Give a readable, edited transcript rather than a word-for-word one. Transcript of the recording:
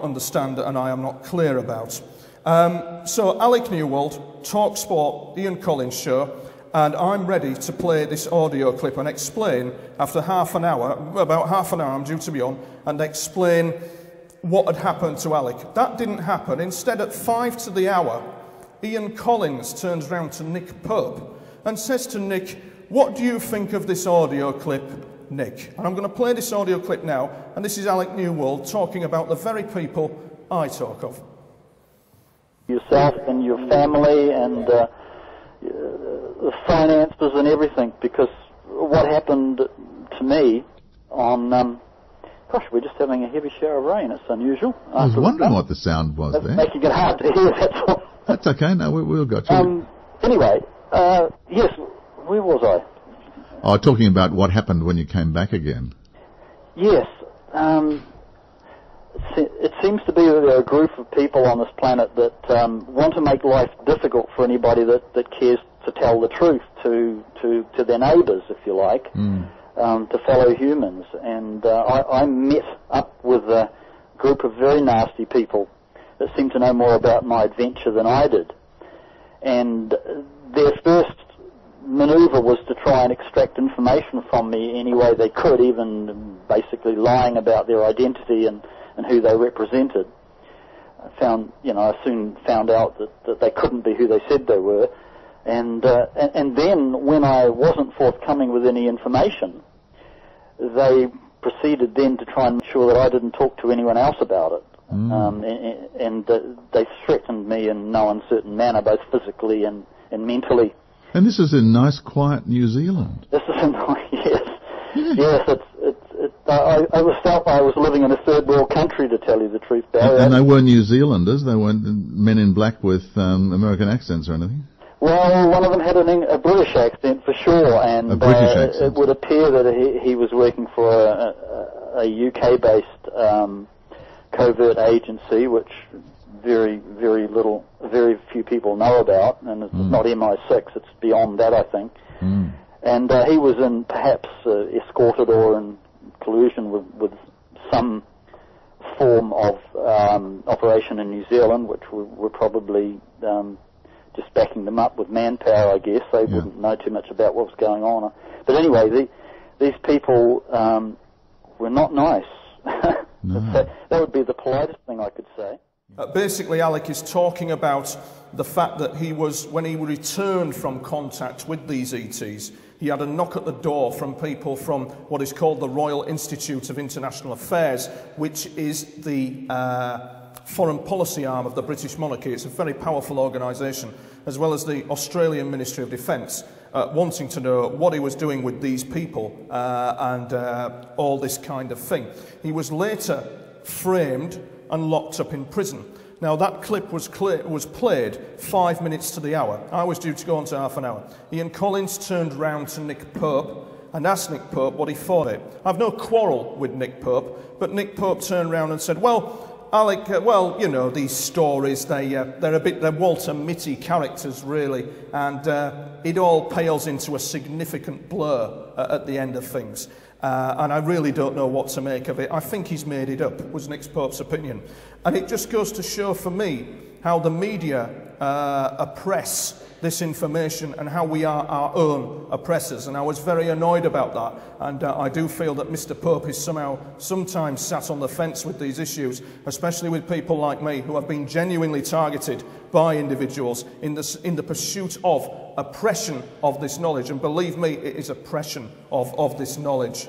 understand and I am not clear about. So Alec Newald, Talksport, Ian Collins show, and I'm ready to play this audio clip and explain after half an hour, about half an hour I'm due to be on, and explain what had happened to Alec. That didn't happen. Instead, at 5 to the hour, Ian Collins turns round to Nick Pope and says to Nick, "What do you think of this audio clip, Nick?" And I'm going to play this audio clip now, and this is Alec Newald talking about the very people I talk of. Yourself and your family and the finances and everything, because what happened to me on, gosh, we're just having a heavy shower of rain. It's unusual. I was wondering what the sound was there. Making it hard to hear, that's all. That's okay, no, we'll got you. Anyway, yes, where was I? Oh, talking about what happened when you came back again. Yes. It seems to be that there are a group of people on this planet that want to make life difficult for anybody that cares to tell the truth to their neighbours, if you like, to fellow humans. And I met up with a group of very nasty people that seemed to know more about my adventure than I did. And their first manoeuvre was to try and extract information from me any way they could, even basically lying about their identity and who they represented. I soon found out that they couldn't be who they said they were. And then when I wasn't forthcoming with any information, they proceeded then to try and ensure that I didn't talk to anyone else about it. They threatened me in no uncertain manner, both physically and mentally. And this is in nice, quiet New Zealand. This is in, yes. Yeah. Yes, I felt I was living in a third world country, to tell you the truth, Barry. And they were New Zealanders? They weren't men in black with American accents or anything? Well, one of them had a British accent for sure, and a British accent. It would appear that he was working for a UK-based covert agency, which very few people know about, and it's not MI6, it's beyond that, I think. And he was perhaps escorted or in collusion with some form of operation in New Zealand, which were probably just backing them up with manpower, I guess. They wouldn't know too much about what was going on. But anyway, these people were not nice. No. That would be the politest thing I could say. Basically, Alec is talking about the fact that when he returned from contact with these ETs, he had a knock at the door from people from what is called the Royal Institute of International Affairs, which is the foreign policy arm of the British monarchy. It's a very powerful organisation, as well as the Australian Ministry of Defence, wanting to know what he was doing with these people and all this kind of thing. He was later framed and locked up in prison. Now, that clip was played 5 minutes to the hour. I was due to go on to half an hour. Ian Collins turned round to Nick Pope and asked Nick Pope what he thought of it. I've no quarrel with Nick Pope, but Nick Pope turned round and said, "Well, Alec, well, you know, these stories, they're Walter Mitty characters, really, and it all pales into a significant blur at the end of things. And I really don't know what to make of it. I think he's made it up," was Nick Pope's opinion. And it just goes to show for me how the media oppress this information and how we are our own oppressors. And I was very annoyed about that. And I do feel that Mr. Pope is sometimes sat on the fence with these issues, especially with people like me who have been genuinely targeted by individuals in the pursuit of oppression of this knowledge. And believe me, it is oppression of this knowledge.